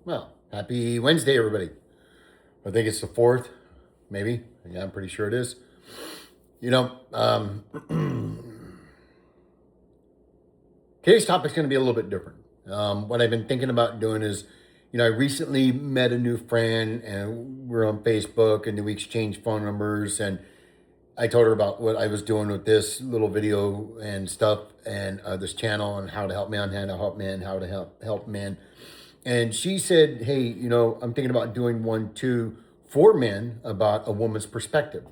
Well, happy Wednesday, everybody. I think it's the 4th, maybe. Yeah, I'm pretty sure it is. You know, today's topic is going to be a little bit different. What I've been thinking about doing is, I recently met a new friend and we're on Facebook and we exchanged phone numbers. And I told her about what I was doing with this little video and stuff and this channel and how to help men, how to help men, how to help men. And she said, hey, I'm thinking about doing one too for men about a woman's perspective.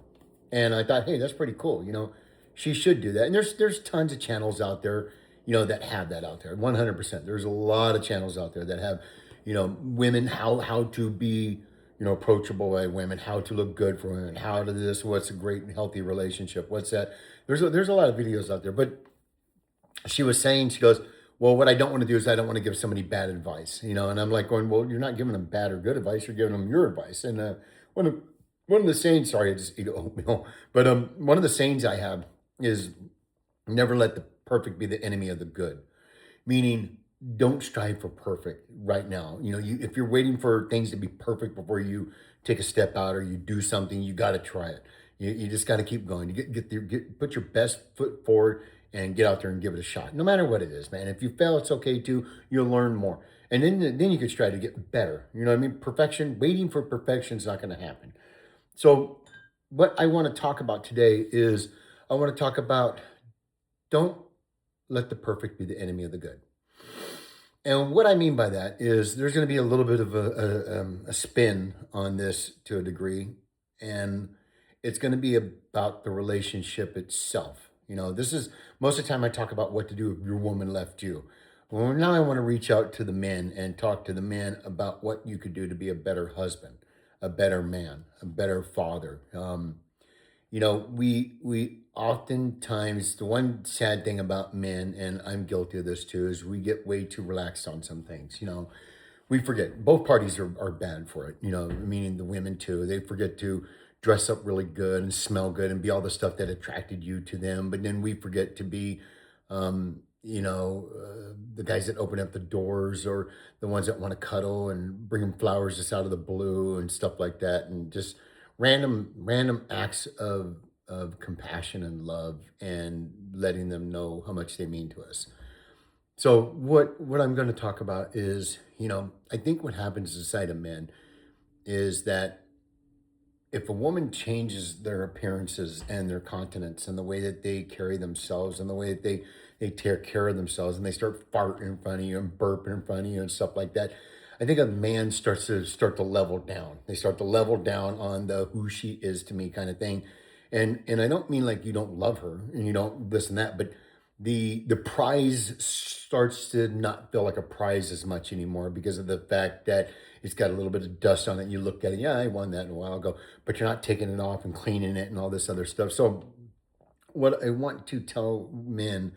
And I thought, hey, that's pretty cool. She should do that. And there's tons of channels out there, that have that out there. 100%. There's a lot of channels out there that have, women, how to be, approachable by women, how to look good for women, how to this, what's a great and healthy relationship, what's that. There's a lot of videos out there. But she was saying, she goes, well, what I don't want to do is I don't want to give somebody bad advice, and I'm like going, well, you're not giving them bad or good advice. You're giving them your advice. And one of, one of the sayings, sorry, I just eat oatmeal, but one of the sayings I have is never let the perfect be the enemy of the good, meaning don't strive for perfect right now. If you're waiting for things to be perfect before you take a step out or you do something, you got to try it. You just got to keep going. You put your best foot forward and get out there and give it a shot. No matter what it is, man. If you fail, it's okay too. You'll learn more. And then you can try to get better. You know what I mean? Perfection, waiting for perfection is not going to happen. So what I want to talk about today is I want to talk about don't let the perfect be the enemy of the good. And what I mean by that is there's going to be a little bit of a spin on this to a degree. And it's going to be about the relationship itself. This is most of the time I talk about what to do if your woman left you. Well, now I want to reach out to the men and talk to the men about what you could do to be a better husband, a better man, a better father. We oftentimes, the one sad thing about men, and I'm guilty of this too, is we get way too relaxed on some things. We forget both parties are bad for it, meaning the women too. They forget to dress up really good and smell good and be all the stuff that attracted you to them. But then we forget to be, the guys that open up the doors or the ones that want to cuddle and bring them flowers just out of the blue and stuff like that. And just random acts of compassion and love and letting them know how much they mean to us. So what I'm going to talk about is, I think what happens inside of men is that if a woman changes their appearances and their continence and the way that they carry themselves and the way that they take care of themselves and they start farting in front of you and burping in front of you and stuff like that, I think a man starts to level down. They start to level down on the who she is to me kind of thing. And I don't mean like you don't love her and you don't this and that, but the prize starts to not feel like a prize as much anymore because of the fact that it's got a little bit of dust on it. You look at it, yeah, I won that a while ago, but you're not taking it off and cleaning it and all this other stuff. So what I want to tell men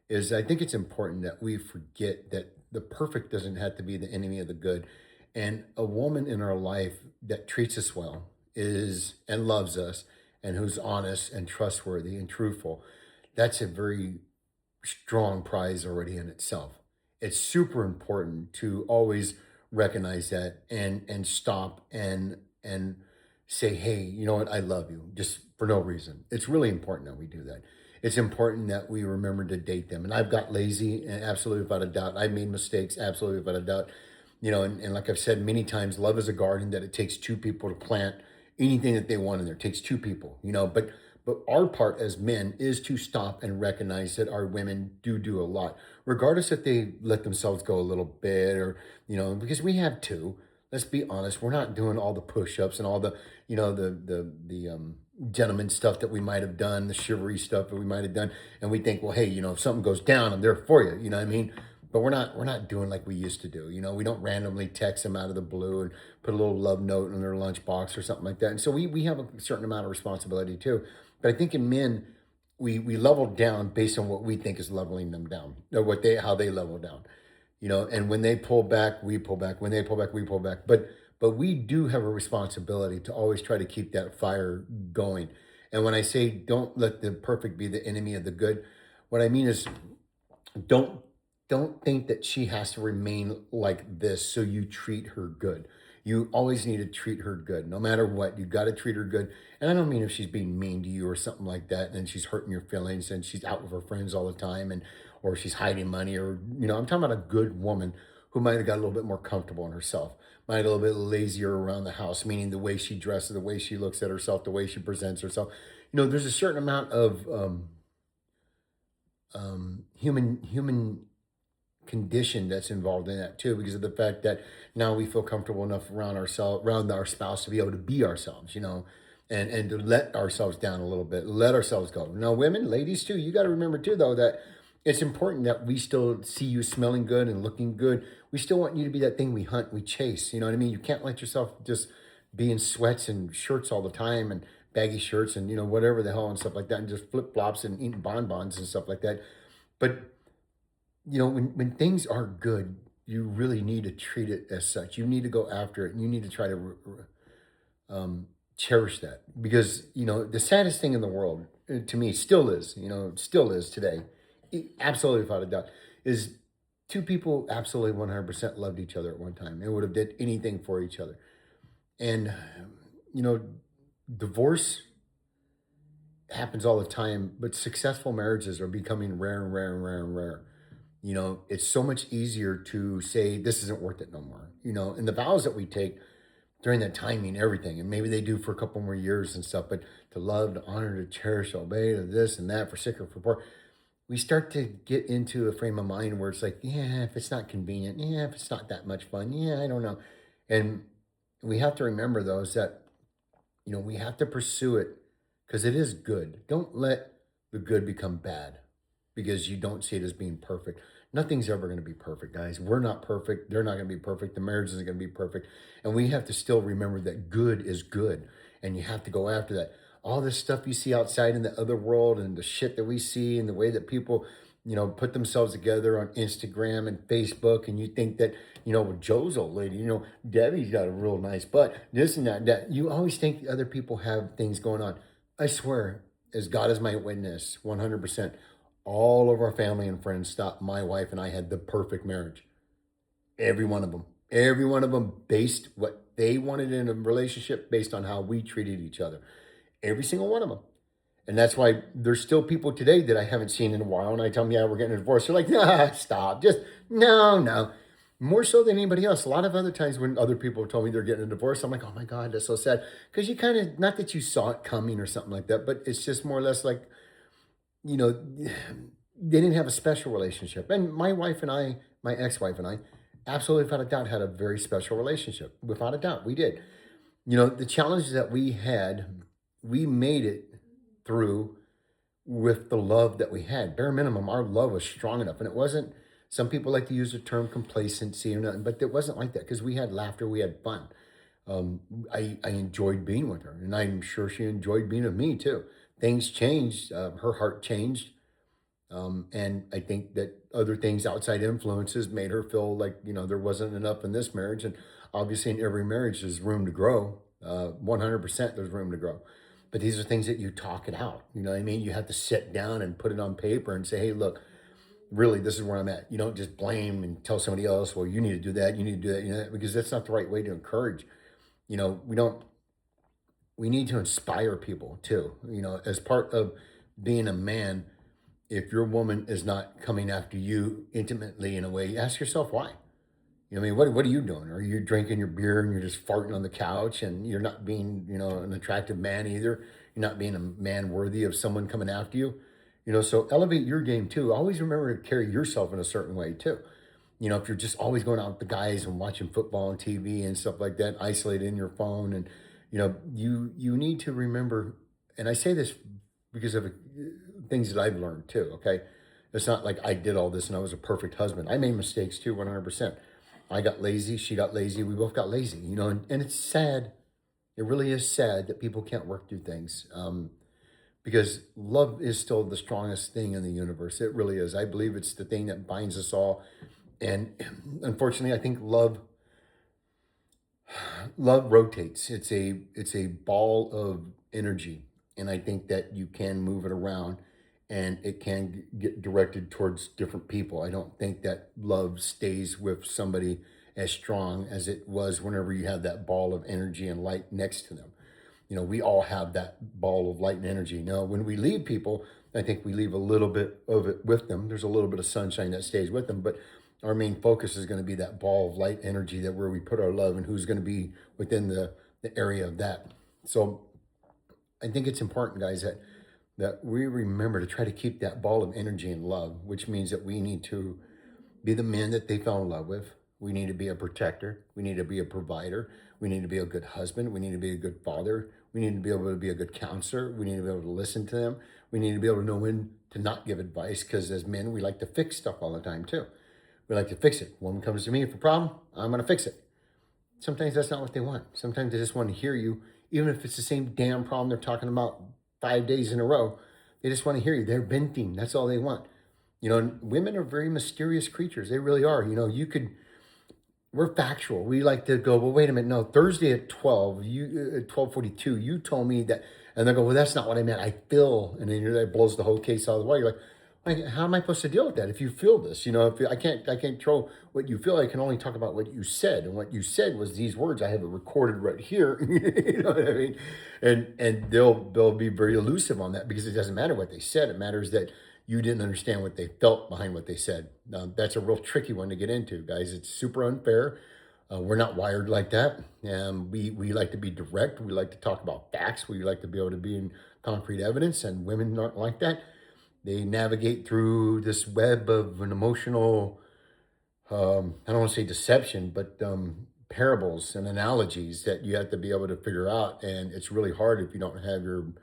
is I think it's important that we forget that the perfect doesn't have to be the enemy of the good. And a woman in our life that treats us well is and loves us and who's honest and trustworthy and truthful, that's a very strong prize already in itself. It's super important to always recognize that and stop and say, hey, you know what, I love you, just for no reason. It's really important that we do that. It's important that we remember to date them. And I've got lazy, and absolutely without a doubt. I've made mistakes, absolutely without a doubt. And like I've said many times, love is a garden that it takes two people to plant anything that they want in there. It takes two people, but our part as men is to stop and recognize that our women do a lot, regardless if they let themselves go a little bit or, because we have to. Let's be honest, we're not doing all the push-ups and all the, gentleman stuff that we might have done, the chivalry stuff that we might have done. And we think, well, hey, if something goes down, I'm there for you. You know what I mean? But we're not doing like we used to do. We don't randomly text them out of the blue and put a little love note in their lunchbox or something like that. And so we have a certain amount of responsibility too. But I think in men, we level down based on what we think is leveling them down, or how they level down. And when they pull back, we pull back. When they pull back, we pull back. But we do have a responsibility to always try to keep that fire going. And when I say don't let the perfect be the enemy of the good, what I mean is don't don't think that she has to remain like this so you treat her good. You always need to treat her good. No matter what, you got to treat her good. And I don't mean if she's being mean to you or something like that and she's hurting your feelings and she's out with her friends all the time and or she's hiding money or I'm talking about a good woman who might have got a little bit more comfortable in herself, might have a little bit lazier around the house, meaning the way she dresses, the way she looks at herself, the way she presents herself. There's a certain amount of human condition that's involved in that too, because of the fact that now we feel comfortable enough around our spouse to be able to be ourselves, and to let ourselves down a little bit, let ourselves go. Now, women, ladies too, you got to remember too, though, that it's important that we still see you smelling good and looking good. We still want you to be that thing we hunt, we chase. You know what I mean? You can't let yourself just be in sweats and shirts all the time and baggy shirts and whatever the hell and stuff like that, and just flip flops and eating bonbons and stuff like that. But when things are good, you really need to treat it as such. You need to go after it, and you need to try to cherish that, because the saddest thing in the world, to me, still is today, absolutely without a doubt, is two people absolutely 100% loved each other at one time. They would have did anything for each other, and you know, divorce happens all the time, but successful marriages are becoming rare and rare and rare and rare. It's so much easier to say this isn't worth it no more. And the vows that we take during that timing, everything, and maybe they do for a couple more years and stuff, but to love, to honor, to cherish, obey, to this and that, for sick or for poor, we start to get into a frame of mind where it's like, yeah, if it's not convenient, yeah, if it's not that much fun, yeah, I don't know. And we have to remember those that, we have to pursue it because it is good. Don't let the good become bad because you don't see it as being perfect. Nothing's ever going to be perfect, guys. We're not perfect. They're not going to be perfect. The marriage isn't going to be perfect. And we have to still remember that good is good. And you have to go after that. All this stuff you see outside in the other world and the shit that we see and the way that people, put themselves together on Instagram and Facebook. And you think that, with Joe's old lady, Debbie's got a real nice butt, this and that. You always think other people have things going on. I swear, as God is my witness, 100%. All of our family and friends thought my wife and I had the perfect marriage. Every one of them. Every one of them based what they wanted in a relationship based on how we treated each other. Every single one of them. And that's why there's still people today that I haven't seen in a while. And I tell them, yeah, we're getting a divorce. They're like, nah, stop. Just, no, no. More so than anybody else. A lot of other times when other people told me they're getting a divorce, I'm like, oh my God, that's so sad. Because you kind of, not that you saw it coming or something like that, but it's just more or less like, you know, they didn't have a special relationship. And my wife and I, my ex-wife and I, absolutely without a doubt had a very special relationship. Without a doubt, we did. The challenges that we had, we made it through with the love that we had. Bare minimum, our love was strong enough. And it wasn't, some people like to use the term complacency or nothing, but it wasn't like that because we had laughter, we had fun. I enjoyed being with her, and I'm sure she enjoyed being with me too. Things changed, her heart changed, and I think that other things, outside influences, made her feel like there wasn't enough in this marriage. And obviously, in every marriage, there's room to grow. 100%, there's room to grow. But these are things that you talk it out. You know what I mean? You have to sit down and put it on paper and say, hey, look, really, this is where I'm at. You don't just blame and tell somebody else, well, you need to do that, you need to do that, because that's not the right way to encourage. We don't, we need to inspire people too. As part of being a man, if your woman is not coming after you intimately in a way, ask yourself why. What are you doing? Are you drinking your beer and you're just farting on the couch and you're not being, an attractive man either? You're not being a man worthy of someone coming after you. So elevate your game too. Always remember to carry yourself in a certain way too. If you're just always going out with the guys and watching football and TV and stuff like that, isolated in your phone, and you need to remember. And I say this because of things that I've learned too. Okay, it's not like I did all this and I was a perfect husband. I made mistakes too, 100%. I got lazy. She got lazy. We both got lazy. And it's sad. It really is sad that people can't work through things. Because love is still the strongest thing in the universe. It really is. I believe it's the thing that binds us all. And unfortunately, I think love rotates. It's a ball of energy, and I think that you can move it around. and it can get directed towards different people. I don't think that love stays with somebody as strong as it was whenever you have that ball of energy and light next to them. You know, we all have that ball of light and energy. Now, when we leave people, I think we leave a little bit of it with them. There's a little bit of sunshine that stays with them, but our main focus is going to be that ball of light energy, that where we put our love and who's going to be within the area of that. So I think it's important, guys, that we remember to try to keep that ball of energy and love, which means that we need to be the men that they fell in love with. We need to be a protector. We need to be a provider. We need to be a good husband. We need to be a good father. We need to be able to be a good counselor. We need to be able to listen to them. We need to be able to know when to not give advice, because as men, we like to fix stuff all the time too. We like to fix it. Woman comes to me for a problem, I'm going to fix it. Sometimes that's not what they want. Sometimes they just want to hear you, even if it's the same damn problem they're talking about 5 days in a row. They just want to hear you. They're venting. That's all they want. You know, women are very mysterious creatures. They really are. You know, we're factual. We like to go, well, wait a minute. No, Thursday at 12, at 12:42, you told me that. And they go, well, that's not what I meant. I feel. And then that blows the whole case out of the water. You're like, how am I supposed to deal with that if you feel this? You know, if I can't control what you feel. I can only talk about what you said, and what you said was these words. I have it recorded right here. You know what I mean? And they'll be very elusive on that, because it doesn't matter what they said. It matters that you didn't understand what they felt behind what they said. That's a real tricky one to get into, guys. It's super unfair. We're not wired like that. We like to be direct. We like to talk about facts. We like to be able to be in concrete evidence, and women aren't like that. They navigate through this web of an emotional, I don't want to say deception, but parables and analogies that you have to be able to figure out. And it's really hard if you don't have your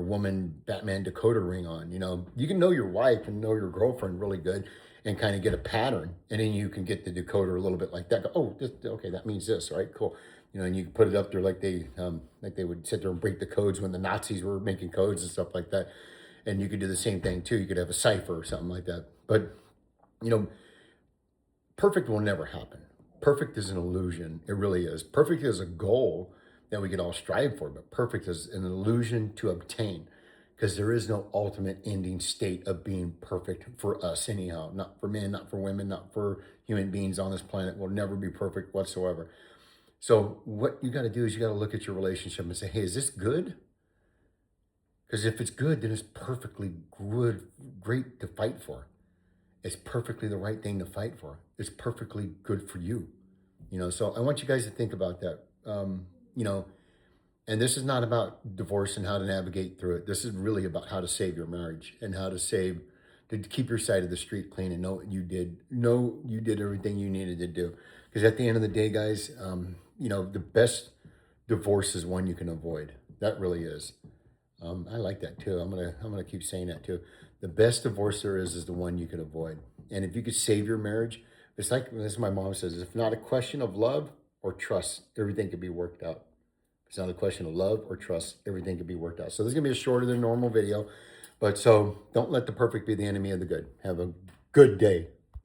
woman Batman decoder ring on. You know, you can know your wife and know your girlfriend really good and kind of get a pattern. And then you can get the decoder a little bit like that. Go, oh, okay, that means this, all right, cool. You know, and you can put it up there like they would sit there and break the codes when the Nazis were making codes and stuff like that. And you could do the same thing too. You could have a cipher or something like that. But, you know, perfect will never happen. Perfect is an illusion. It really is. Perfect is a goal that we could all strive for, but perfect is an illusion to obtain, because there is no ultimate ending state of being perfect for us anyhow. Not for men, not for women, not for human beings on this planet. Will never be perfect whatsoever. So what you got to do is you got to look at your relationship and say, hey, is this good? Because if it's good, then it's perfectly good, great to fight for. It's perfectly the right thing to fight for. It's perfectly good for you. You know, so I want you guys to think about that. You know, and this is not about divorce and how to navigate through it. This is really about how to save your marriage, and how to keep your side of the street clean, and know what you did. Know you did everything you needed to do. Because at the end of the day, guys, you know, the best divorce is one you can avoid. That really is. I like that too. I'm gonna keep saying that too. The best divorce there is the one you can avoid. And if you could save your marriage, it's like as my mom says, it's not a question of love or trust, everything could be worked out. It's not a question of love or trust, everything could be worked out. So this is gonna be a shorter than normal video, but so don't let the perfect be the enemy of the good. Have a good day.